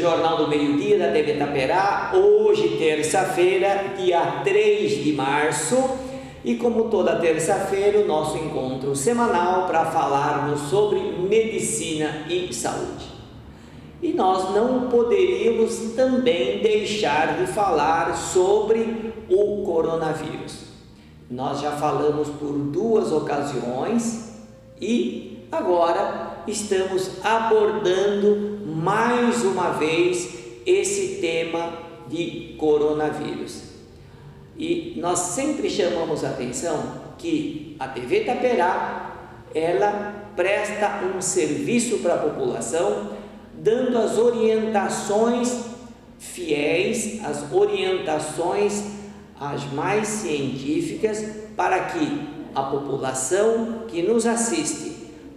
Jornal do Meio-Dia da TV Itaperá, hoje terça-feira, dia 3 de março, e como toda terça-feira, o nosso encontro semanal para falarmos sobre medicina e saúde. E nós não poderíamos também deixar de falar sobre o coronavírus. Nós já falamos por 2 ocasiões e agora estamos abordando mais uma vez esse tema de coronavírus. E nós sempre chamamos a atenção que a TV Itaperá, ela presta um serviço para a população, dando as orientações fiéis, as orientações as mais científicas, para que a população que nos assiste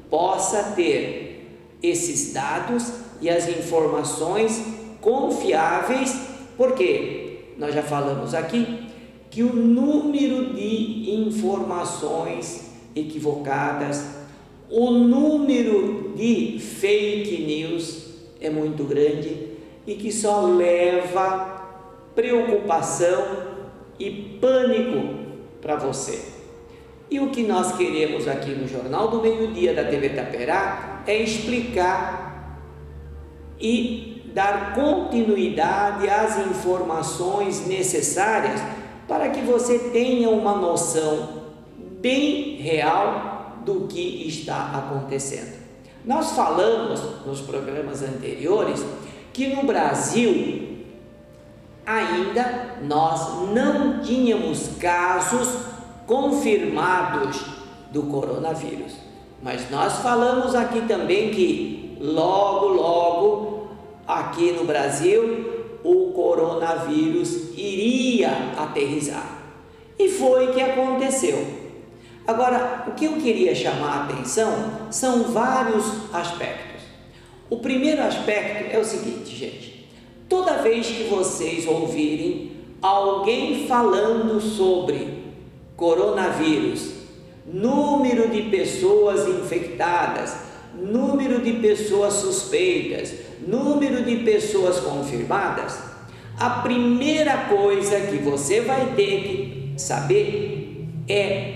possa ter esses dados e as informações confiáveis, porque nós já falamos aqui que o número de informações equivocadas, o número de fake news é muito grande e que só leva preocupação e pânico para você. E o que nós queremos aqui no Jornal do Meio-Dia da TV Itaperá é explicar e dar continuidade às informações necessárias para que você tenha uma noção bem real do que está acontecendo. Nós falamos nos programas anteriores que no Brasil ainda nós não tínhamos casos confirmados do coronavírus, mas nós falamos aqui também que logo aqui no Brasil o coronavírus iria aterrissar, e foi o que aconteceu. Agora, o que eu queria chamar a atenção são vários aspectos. O primeiro aspecto é o seguinte, gente: toda vez que vocês ouvirem alguém falando sobre coronavírus, número de pessoas infectadas, número de pessoas suspeitas, número de pessoas confirmadas, a primeira coisa que você vai ter que saber é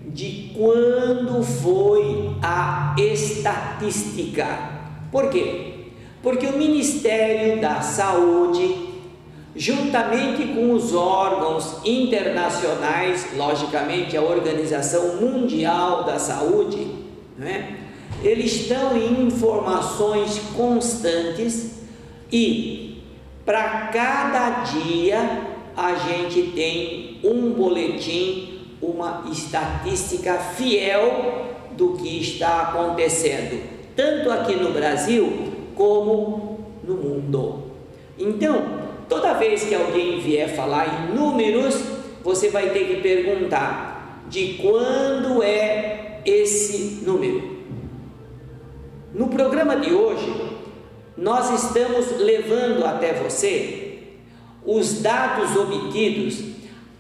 de quando foi a estatística. Por quê? Porque o Ministério da Saúde, juntamente com os órgãos internacionais, logicamente a Organização Mundial da Saúde, eles estão em informações constantes, e para cada dia a gente tem um boletim, uma estatística fiel do que está acontecendo, tanto aqui no Brasil como no mundo. Então, toda vez que alguém vier falar em números, você vai ter que perguntar de quando é esse número. No programa de hoje, nós estamos levando até você os dados obtidos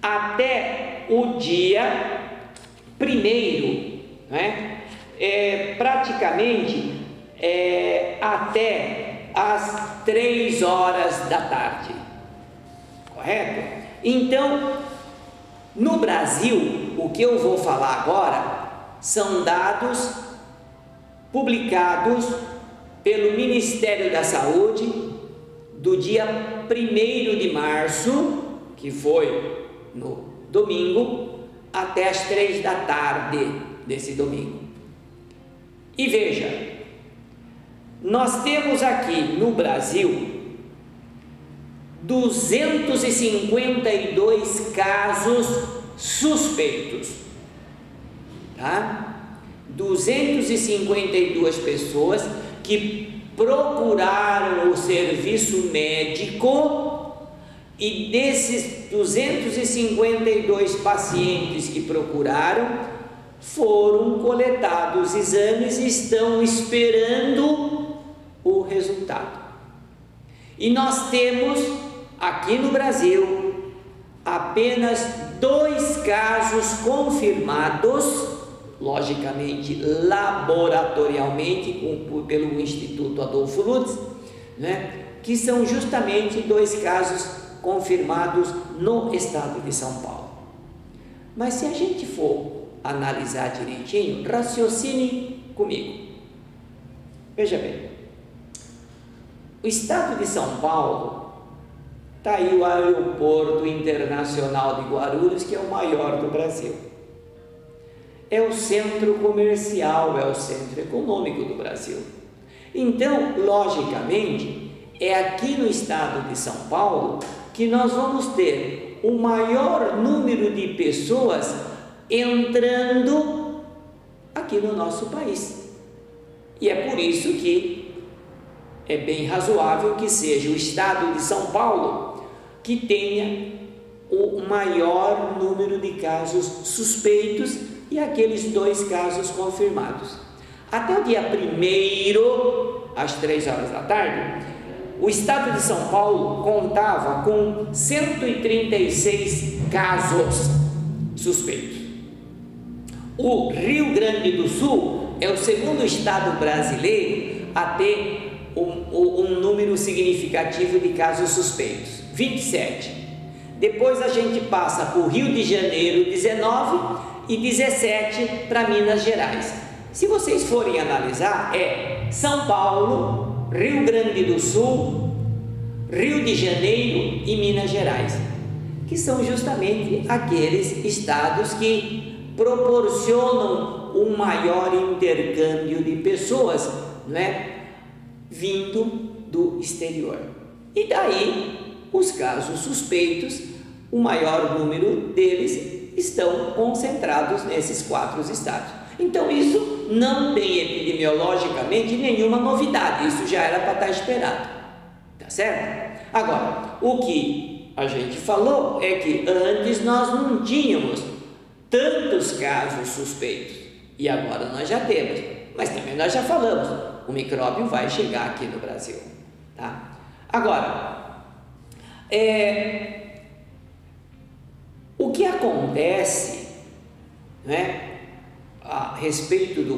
até o dia 1º, praticamente até as 3 horas da tarde, correto? Então, no Brasil, o que eu vou falar agora são dados publicados pelo Ministério da Saúde do dia 1º de março, que foi no domingo, até as 3 da tarde desse domingo. E veja, nós temos aqui no Brasil 252 casos suspeitos, tá? 252 pessoas que procuraram o serviço médico, e desses 252 pacientes que procuraram, foram coletados exames e estão esperando o resultado. E nós temos aqui no Brasil apenas 2 casos confirmados, logicamente laboratorialmente pelo Instituto Adolfo Lutz, que são justamente 2 casos confirmados no estado de São Paulo. Mas se a gente for analisar direitinho, raciocine comigo. Veja bem, o estado de São Paulo está aí o aeroporto internacional de Guarulhos, que é o maior do Brasil. É o centro comercial, é o centro econômico do Brasil. Então, logicamente, é aqui no estado de São Paulo que nós vamos ter o maior número de pessoas entrando aqui no nosso país. E é por isso que é bem razoável que seja o estado de São Paulo que tenha o maior número de casos suspeitos e aqueles 2 casos confirmados. Até o dia 1º, às 3 horas da tarde, o estado de São Paulo contava com 136 casos suspeitos. O Rio Grande do Sul é o segundo estado brasileiro a ter um número significativo de casos suspeitos, 27. Depois a gente passa para o Rio de Janeiro, 19, e 17 para Minas Gerais. Se vocês forem analisar, é São Paulo, Rio Grande do Sul, Rio de Janeiro e Minas Gerais, que são justamente aqueles estados que proporcionam um maior intercâmbio de pessoas, não é? Vindo do exterior. E daí, os casos suspeitos, o maior número deles estão concentrados nesses 4 estados. Então, isso não tem epidemiologicamente nenhuma novidade, isso já era para estar esperado, tá certo? Agora, o que a gente falou é que antes nós não tínhamos tantos casos suspeitos, e agora nós já temos, mas também nós já falamos, o micróbio vai chegar aqui no Brasil, tá? Agora, o que acontece, né, a respeito do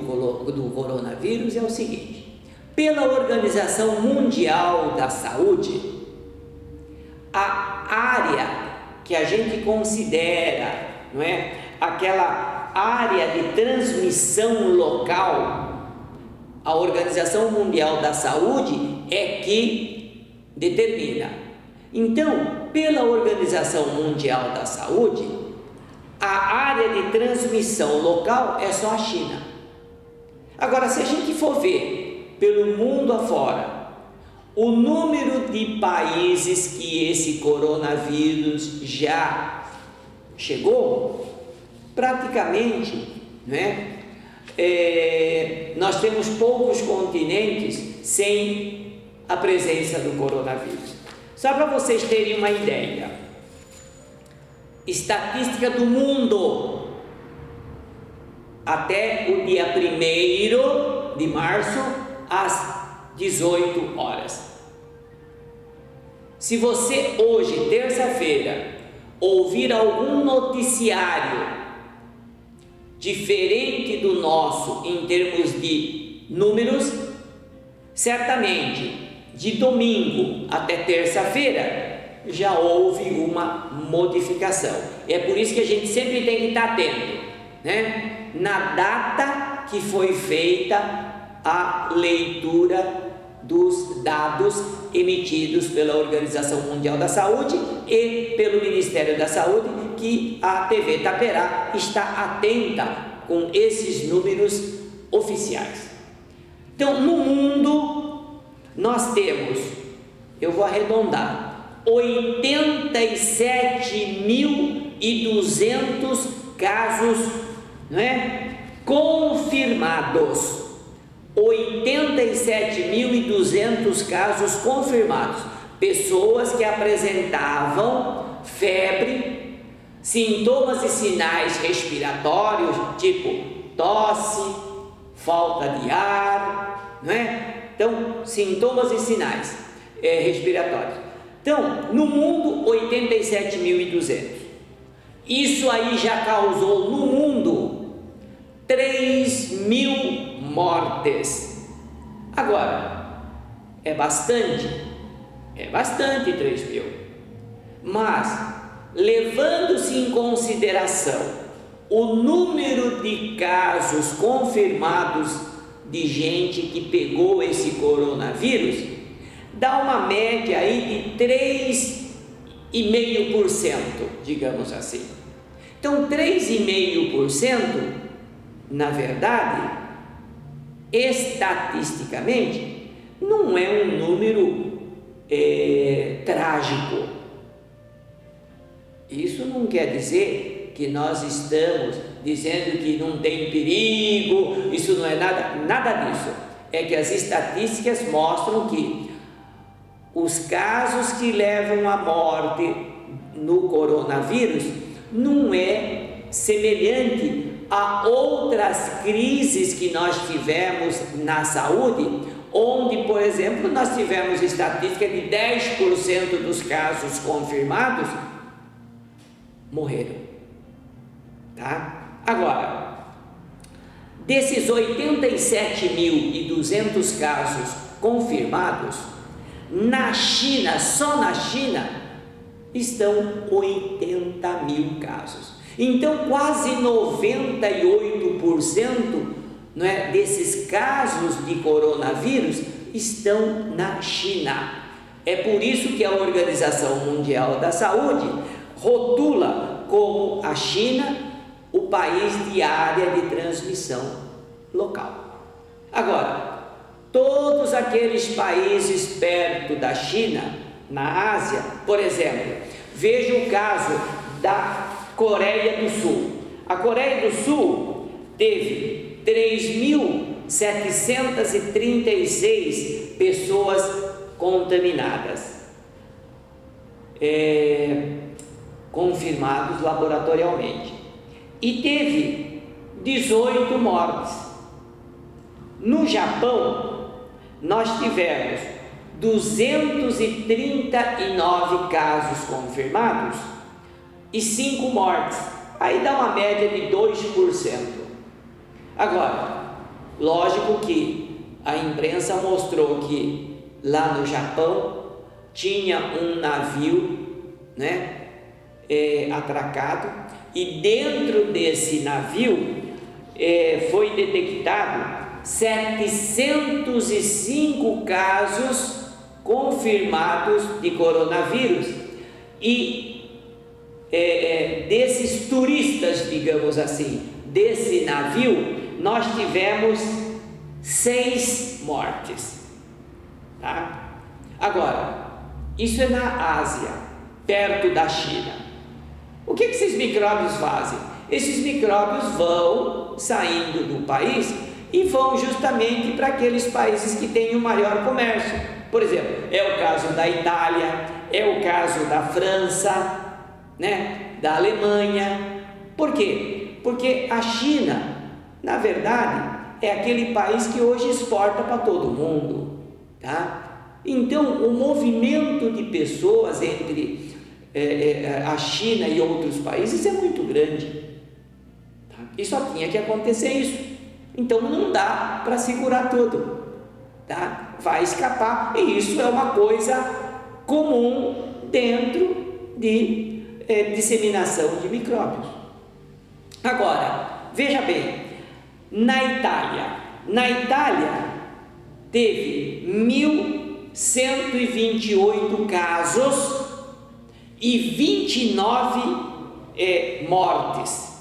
coronavírus é o seguinte: pela Organização Mundial da Saúde, a área que a gente considera, não é, aquela área de transmissão local, a Organização Mundial da Saúde é que determina. Então, pela Organização Mundial da Saúde, a área de transmissão local é só a China. Agora, se a gente for ver pelo mundo afora, o número de países que esse coronavírus já chegou, praticamente, né, nós temos poucos continentes sem a presença do coronavírus. Só para vocês terem uma ideia, estatística do mundo até o dia 1º de março às 18 horas. Se você hoje, terça-feira, ouvir algum noticiário diferente do nosso em termos de números, certamente de domingo até terça-feira já houve uma modificação. É por isso que a gente sempre tem que estar atento, né, na data que foi feita a leitura dos dados emitidos pela Organização Mundial da Saúde e pelo Ministério da Saúde, que a TV Itaperá está atenta com esses números oficiais. Então, no mundo nós temos, eu vou arredondar, 87.200 casos, não é, confirmados. 87.200 casos confirmados, pessoas que apresentavam febre, sintomas e sinais respiratórios, tipo tosse, falta de ar, não é? Então, sintomas e sinais respiratórios. Então, no mundo, 87.200. Isso aí já causou no mundo 3.000 mortes. Agora, é bastante? É bastante 3 mil. Mas, levando-se em consideração o número de casos confirmados de gente que pegou esse coronavírus, dá uma média aí de 3,5%, digamos assim. Então, 3,5%, na verdade, estatisticamente, não é um número trágico. Isso não quer dizer que nós estamos dizendo que não tem perigo, isso não é nada disso. É que as estatísticas mostram que os casos que levam à morte no coronavírus não é semelhante a outras crises que nós tivemos na saúde, onde, por exemplo, nós tivemos estatística de 10% dos casos confirmados morreram, tá? Agora, desses 87.200 casos confirmados, na China, só na China, estão 80 mil casos. Então, quase 98%, não é, desses casos de coronavírus estão na China. É por isso que a Organização Mundial da Saúde rotula como a China o país de área de transmissão local. Agora, todos aqueles países perto da China, na Ásia, por exemplo, veja o caso da Coreia do Sul. A Coreia do Sul teve 3.736 pessoas contaminadas, confirmados laboratorialmente, e teve 18 mortes. No Japão, nós tivemos 239 casos confirmados e 5 mortes. Aí dá uma média de 2%. Agora, lógico que a imprensa mostrou que lá no Japão tinha um navio, né, atracado, e dentro desse navio foi detectado 705 casos confirmados de coronavírus, e desses turistas, digamos assim, desse navio, nós tivemos 6 mortes, tá? Agora, isso é na Ásia, perto da China. O que esses micróbios fazem? Esses micróbios vão saindo do país e vão justamente para aqueles países que têm o maior comércio. Por exemplo, é o caso da Itália, é o caso da França, né? Da Alemanha. Por quê? Porque a China, na verdade, é aquele país que hoje exporta para todo mundo, tá? Então, o movimento de pessoas entre a China e outros países é muito grande, tá? E só tinha que acontecer isso. Então, não dá para segurar tudo, tá? Vai escapar, e isso é uma coisa comum dentro de disseminação de micróbios. Agora, veja bem, na Itália teve 1.128 casos e 29 mortes.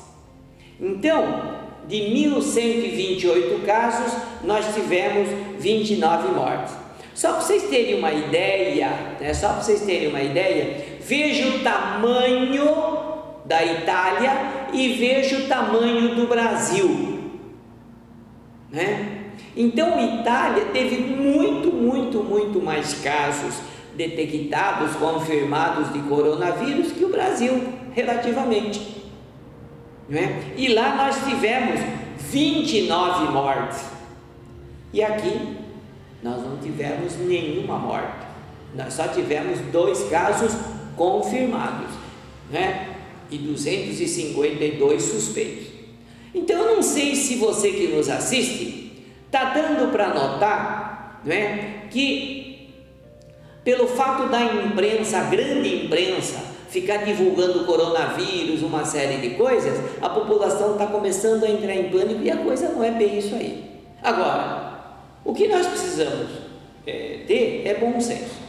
Então, de 1.128 casos, nós tivemos 29 mortes. Só para vocês terem uma ideia, né? Veja o tamanho da Itália e veja o tamanho do Brasil, né? Então, a Itália teve muito mais casos detectados, confirmados de coronavírus que o Brasil, relativamente, né? E lá nós tivemos 29 mortes, e aqui nós não tivemos nenhuma morte, nós só tivemos 2 casos confirmados, né? E 252 suspeitos. Então, eu não sei se você que nos assiste está dando para notar, né, que pelo fato da imprensa, a grande imprensa, ficar divulgando o coronavírus, uma série de coisas, a população está começando a entrar em pânico e a coisa não é bem isso aí. Agora, o que nós precisamos ter é bom senso.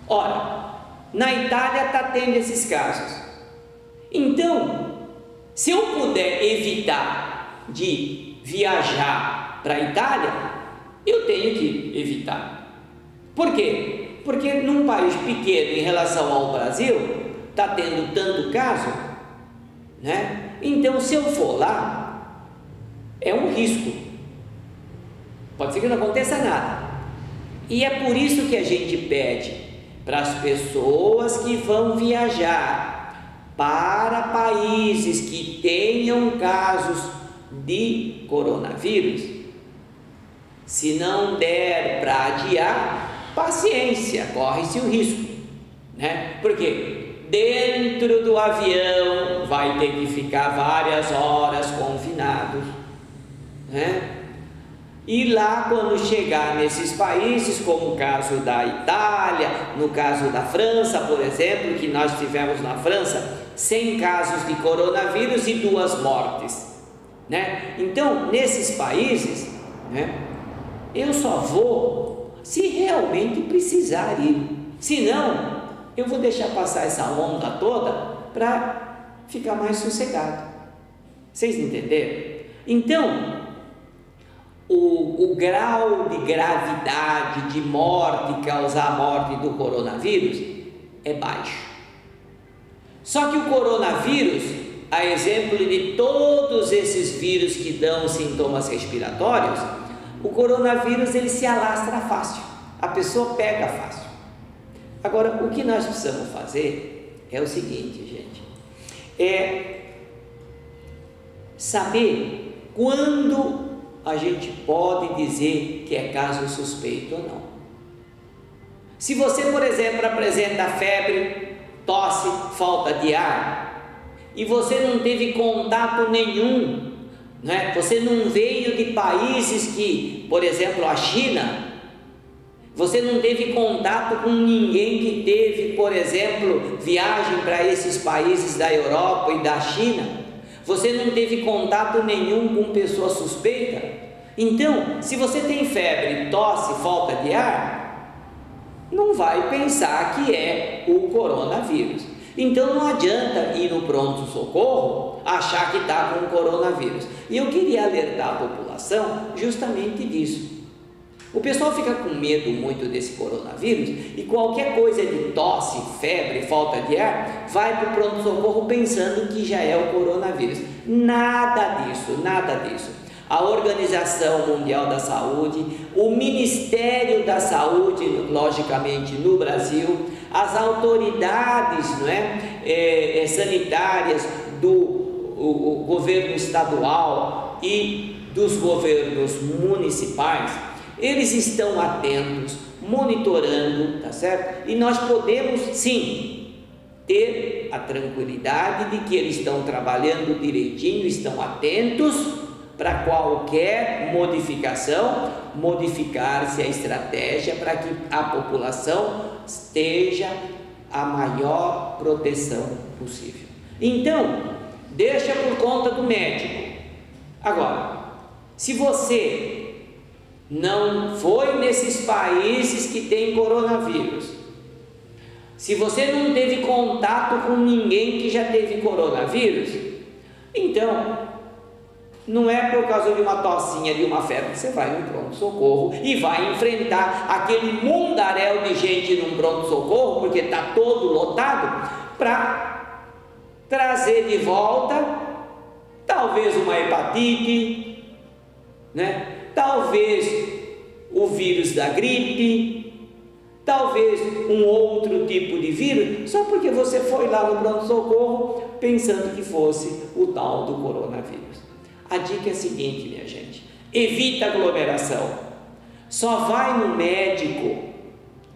Ora, na Itália está tendo esses casos. Então, se eu puder evitar de viajar para a Itália, eu tenho que evitar. Por quê? Porque num país pequeno em relação ao Brasil, está tendo tanto caso, né? Então, se eu for lá, é um risco. Pode ser que não aconteça nada. E é por isso que a gente pede para as pessoas que vão viajar para países que tenham casos de coronavírus, se não der para adiar, paciência, corre-se o risco, né? Porque dentro do avião vai ter que ficar várias horas confinados, né? E lá, quando chegar nesses países, como o caso da Itália, no caso da França, por exemplo, que nós tivemos na França 100 casos de coronavírus e 2 mortes, né? Então, nesses países, né, eu só vou se realmente precisar ir. Se não, eu vou deixar passar essa onda toda para ficar mais sossegado. Vocês entenderam? Então, o grau de gravidade, de morte, causar a morte do coronavírus é baixo. Só que o coronavírus, a exemplo de todos esses vírus que dão sintomas respiratórios, o coronavírus ele se alastra fácil, a pessoa pega fácil. Agora, o que nós precisamos fazer é o seguinte, gente, é saber quando a gente pode dizer que é caso suspeito ou não. Se você, por exemplo, apresenta febre, tosse, falta de ar, e você não teve contato nenhum, né? Você não veio de países que, por exemplo, a China, você não teve contato com ninguém que teve, por exemplo, viagem para esses países da Europa e da China, você não teve contato nenhum com pessoa suspeita. Então, se você tem febre, tosse, falta de ar, não vai pensar que é o coronavírus. Então não adianta ir no pronto-socorro achar que está com o coronavírus. E eu queria alertar a população justamente disso. O pessoal fica com medo muito desse coronavírus e qualquer coisa de tosse, febre, falta de ar, vai para o pronto-socorro pensando que já é o coronavírus. Nada disso, nada disso. A Organização Mundial da Saúde, o Ministério da Saúde, logicamente no Brasil, as autoridades, não é, sanitárias do governo estadual e dos governos municipais, eles estão atentos, monitorando, tá certo? E nós podemos sim ter a tranquilidade de que eles estão trabalhando direitinho, estão atentos para qualquer modificação, modificar-se a estratégia para que a população esteja a maior proteção possível. Então, deixa por conta do médico. Agora, se você não foi nesses países que tem coronavírus, se você não teve contato com ninguém que já teve coronavírus, então não é por causa de uma tossinha, de uma febre, que você vai no pronto-socorro e vai enfrentar aquele mundaréu de gente num pronto-socorro, porque está todo lotado, para trazer de volta talvez uma hepatite, né? Talvez o vírus da gripe, talvez um outro tipo de vírus, só porque você foi lá no pronto-socorro pensando que fosse o tal do coronavírus. A dica é a seguinte, minha gente: evita aglomeração. Só vai no médico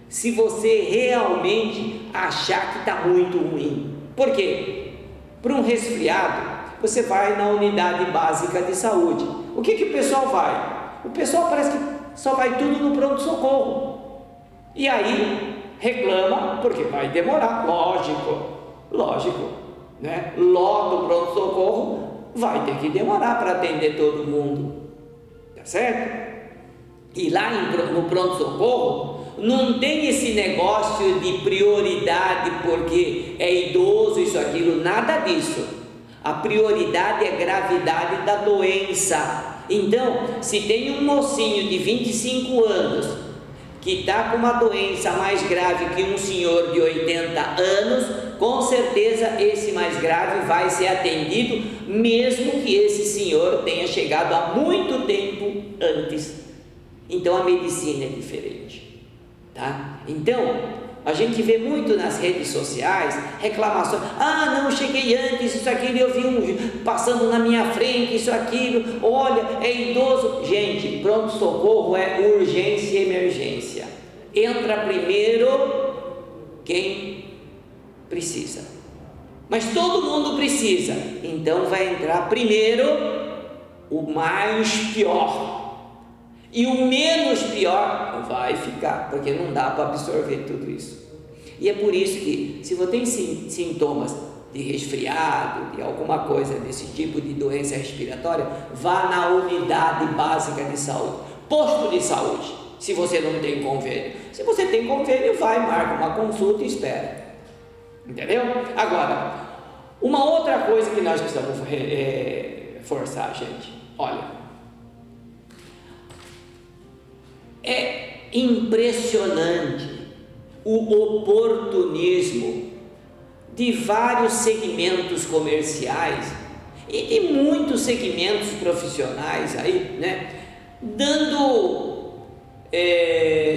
se você realmente achar que está muito ruim. Por quê? Para um resfriado, você vai na unidade básica de saúde. O que o pessoal vai? O pessoal parece que só vai tudo no pronto-socorro. E aí reclama porque vai demorar, lógico, né? Lota o pronto-socorro, vai ter que demorar para atender todo mundo, tá certo? E lá no pronto-socorro não tem esse negócio de prioridade porque é idoso, isso, aquilo, nada disso. A prioridade é a gravidade da doença. Então, se tem um mocinho de 25 anos que está com uma doença mais grave que um senhor de 80 anos, com certeza esse mais grave vai ser atendido, mesmo que esse senhor tenha chegado há muito tempo antes. Então a medicina é diferente, tá? Então a gente vê muito nas redes sociais reclamações: ah, não, cheguei antes, isso, aquilo, eu vi um passando na minha frente, isso, aquilo, olha, é idoso. Gente, pronto-socorro é urgência e emergência. Entra primeiro quem precisa, mas todo mundo precisa, então vai entrar primeiro o mais pior. E o menos pior vai ficar, porque não dá para absorver tudo isso. E é por isso que, se você tem sintomas de resfriado, de alguma coisa desse tipo de doença respiratória, vá na unidade básica de saúde, posto de saúde, se você não tem convênio. Se você tem convênio, vai, marca uma consulta e espera. Entendeu? Agora, uma outra coisa que nós precisamos forçar, gente, olha, é impressionante o oportunismo de vários segmentos comerciais e de muitos segmentos profissionais aí, né? Dando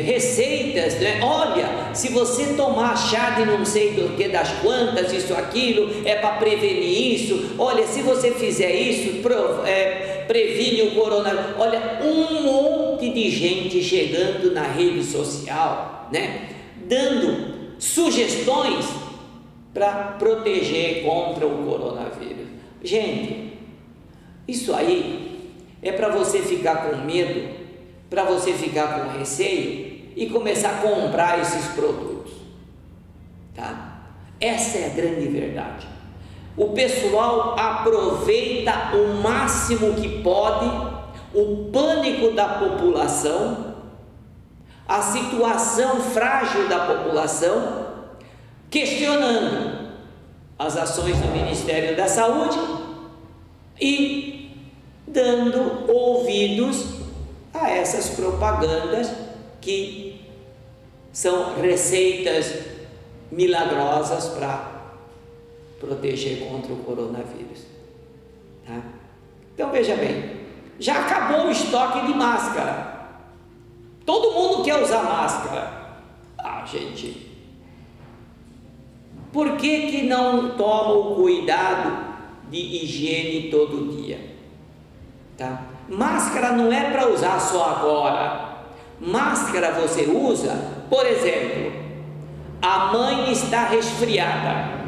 receitas, né? Olha, se você tomar chá de não sei do que das quantas, isso, aquilo, é para prevenir isso. Olha, se você fizer isso, previne o coronavírus. Olha, um monte de gente chegando na rede social, né? Dando sugestões para proteger contra o coronavírus. Gente, isso aí é para você ficar com medo, para você ficar com receio e começar a comprar esses produtos, tá? Essa é a grande verdade. O pessoal aproveita o máximo que pode o pânico da população, a situação frágil da população, questionando as ações do Ministério da Saúde e dando ouvidos a essas propagandas que são receitas milagrosas para proteger contra o coronavírus, tá? Então veja bem, já acabou o estoque de máscara, todo mundo quer usar máscara. Ah, gente, por que não toma o cuidado de higiene todo dia, tá? Máscara não é para usar só agora. Máscara você usa, por exemplo, a mãe está resfriada,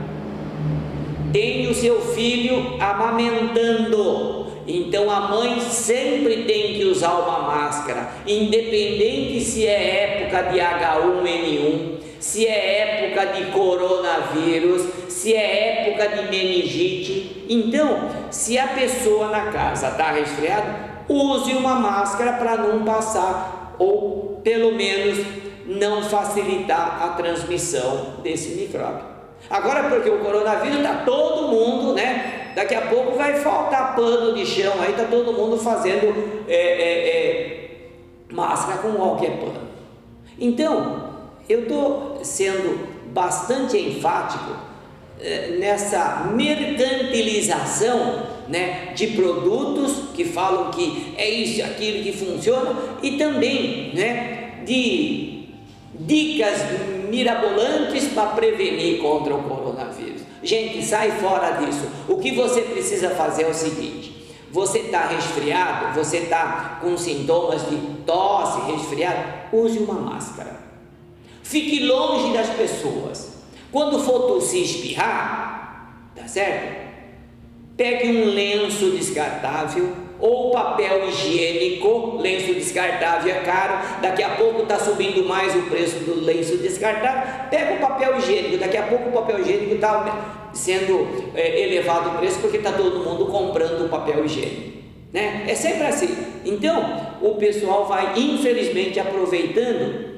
tem o seu filho amamentando, então a mãe sempre tem que usar uma máscara, independente se é época de H1N1, se é época de coronavírus, se é época de meningite. Então, se a pessoa na casa está resfriada, use uma máscara para não passar, ou pelo menos não facilitar a transmissão desse micróbio. Agora, porque o coronavírus está todo mundo, né? Daqui a pouco vai faltar pano de chão, aí está todo mundo fazendo máscara com qualquer pano. Então, eu estou sendo bastante enfático nessa mercantilização, né, de produtos que falam que é isso, aquilo que funciona, e também, né, de dicas mirabolantes para prevenir contra o coronavírus. Gente, sai fora disso. O que você precisa fazer é o seguinte: você está resfriado, você está com sintomas de tosse, resfriado, use uma máscara, fique longe das pessoas. Quando for tossir e espirrar, tá certo? pegue um lenço descartável ou papel higiênico. Lenço descartável é caro, daqui a pouco está subindo mais o preço do lenço descartável. Pega o papel higiênico, daqui a pouco o papel higiênico está sendo elevado o preço porque está todo mundo comprando o papel higiênico, né? É sempre assim. Então o pessoal vai infelizmente aproveitando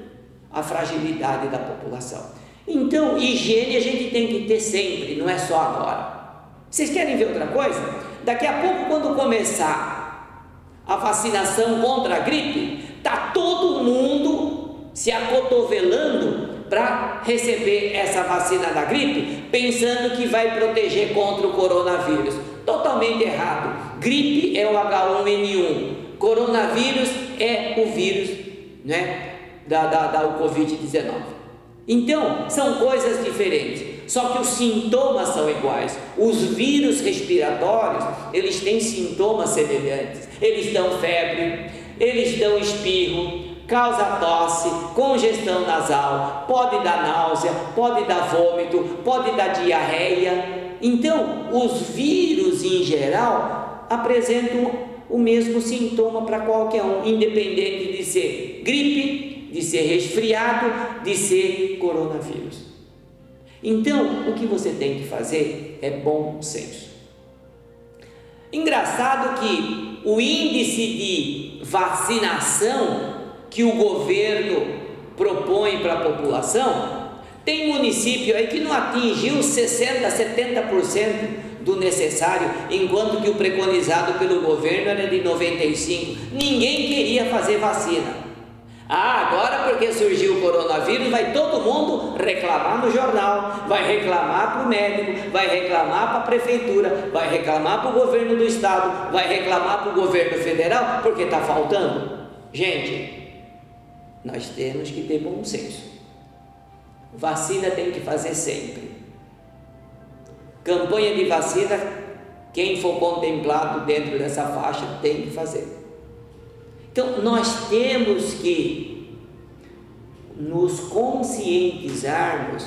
a fragilidade da população. Então higiene a gente tem que ter sempre, não é só agora. Vocês querem ver outra coisa? Daqui a pouco, quando começar a vacinação contra a gripe, está todo mundo se acotovelando para receber essa vacina da gripe, pensando que vai proteger contra o coronavírus. Totalmente errado. Gripe é o H1N1, coronavírus é o vírus, né, da Covid-19. Então, são coisas diferentes. Só que os sintomas são iguais. Os vírus respiratórios, eles têm sintomas semelhantes. Eles dão febre, eles dão espirro, causa tosse, congestão nasal, pode dar náusea, pode dar vômito, pode dar diarreia. Então, os vírus em geral apresentam o mesmo sintoma para qualquer um, independente de ser gripe, de ser resfriado, de ser coronavírus. Então, o que você tem que fazer é bom senso. Engraçado que o índice de vacinação que o governo propõe para a população, tem município aí que não atingiu 60%, 70% do necessário, enquanto que o preconizado pelo governo era de 95%. Ninguém queria fazer vacina. Agora porque surgiu o coronavírus, vai todo mundo reclamar no jornal, vai reclamar para o médico, vai reclamar para a prefeitura, vai reclamar para o governo do estado, vai reclamar para o governo federal, porque está faltando. Gente, nós temos que ter bom senso. Vacina tem que fazer sempre. Campanha de vacina, quem for contemplado dentro dessa faixa tem que fazer. Então, nós temos que nos conscientizarmos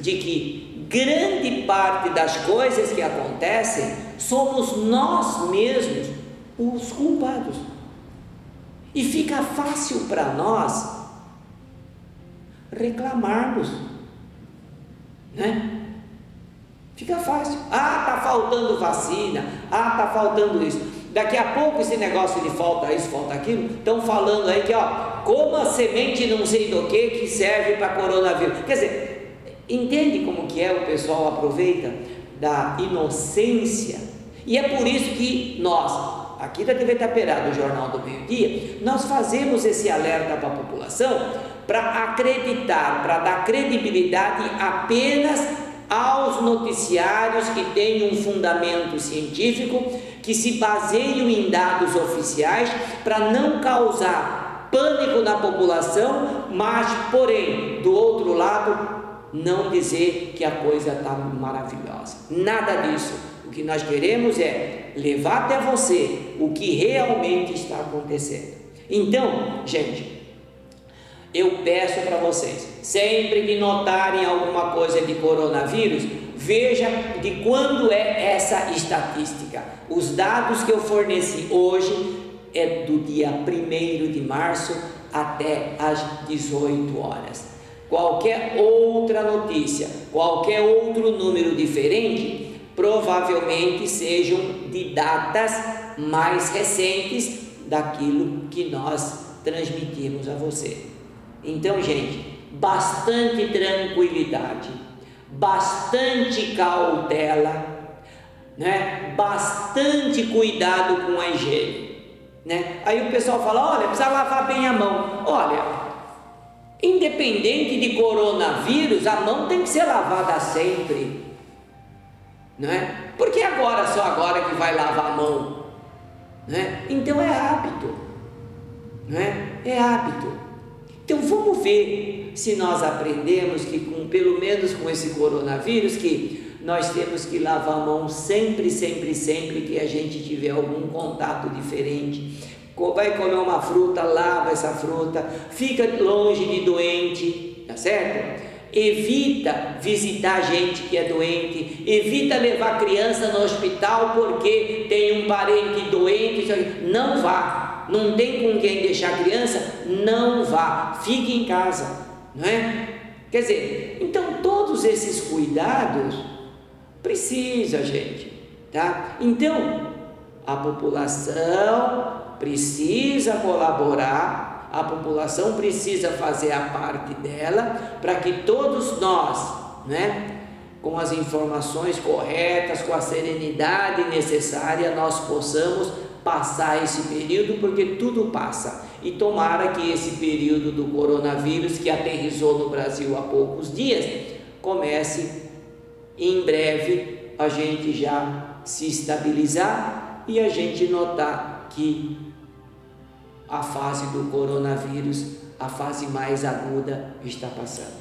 de que grande parte das coisas que acontecem somos nós mesmos os culpados. E fica fácil para nós reclamarmos, né? Fica fácil. Está faltando vacina. Está faltando isso. Daqui a pouco esse negócio de falta isso, falta aquilo, estão falando aí que coma semente não sei do que serve para coronavírus. Quer dizer, entende como que é? O pessoal aproveita da inocência. E é por isso que nós, aqui da TV Itaperá, do Jornal do Meio-Dia, nós fazemos esse alerta para a população, para acreditar, para dar credibilidade apenas aos noticiários que têm um fundamento científico, que se baseiam em dados oficiais, para não causar pânico na população, mas, porém, do outro lado, não dizer que a coisa está maravilhosa. Nada disso. O que nós queremos é levar até você o que realmente está acontecendo. Então, gente, eu peço para vocês, sempre que notarem alguma coisa de coronavírus, veja de quando é essa estatística. Os dados que eu forneci hoje é do dia 1º de março até às 18 horas. Qualquer outra notícia, qualquer outro número diferente, provavelmente sejam de datas mais recentes daquilo que nós transmitimos a você. Então, gente, bastante tranquilidade, bastante cautela, né? Bastante cuidado com a higiene, né? Aí o pessoal fala, olha, precisa lavar bem a mão. Olha, independente de coronavírus, a mão tem que ser lavada sempre, não é? Porque agora, só agora que vai lavar a mão, né? Então é hábito, né? É hábito. Então vamos ver se nós aprendemos que pelo menos com esse coronavírus, que nós temos que lavar a mão sempre, sempre, sempre que a gente tiver algum contato diferente. Vai comer uma fruta, lava essa fruta, fica longe de doente, tá certo? evita visitar gente que é doente, evita levar criança no hospital porque tem um parente doente, não vá, não tem com quem deixar a criança, não vá, fique em casa, não é? Quer dizer, então todos esses cuidados precisa, gente, tá? Então, a população precisa colaborar, a população precisa fazer a parte dela para que todos nós, né, com as informações corretas, com a serenidade necessária, nós possamos passar esse período, porque tudo passa. E tomara que esse período do coronavírus, que aterrissou no Brasil há poucos dias, comece em breve a gente já se estabilizar e a gente notar que a fase do coronavírus, a fase mais aguda, está passando.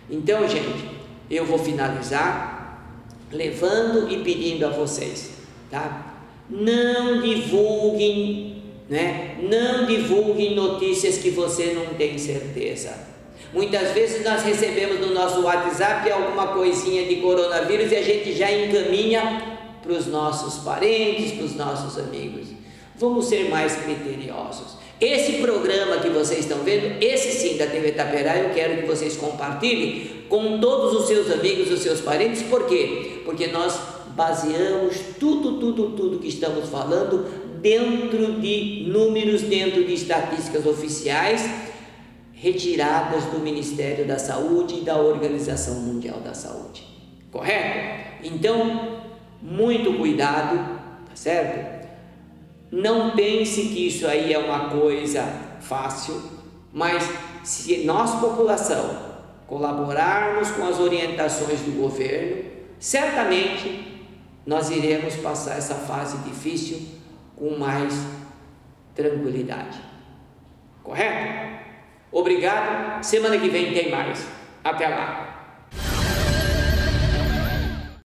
Então, gente, eu vou finalizar levando e pedindo a vocês, tá? Não divulguem, né? Não divulguem notícias que você não tem certeza. Muitas vezes nós recebemos no nosso WhatsApp alguma coisinha de coronavírus e a gente já encaminha para os nossos parentes, para os nossos amigos. Vamos ser mais criteriosos. Esse programa que vocês estão vendo, esse sim da TV Itaperá, eu quero que vocês compartilhem com todos os seus amigos, os seus parentes. Por quê? Porque nós baseamos tudo que estamos falando dentro de números, dentro de estatísticas oficiais retiradas do Ministério da Saúde e da Organização Mundial da Saúde. Correto? Então, muito cuidado, tá certo? Não pense que isso aí é uma coisa fácil, mas se nós, população, colaborarmos com as orientações do governo, certamente nós iremos passar essa fase difícil com mais tranquilidade. Correto? Obrigado. Semana que vem tem mais. Até lá.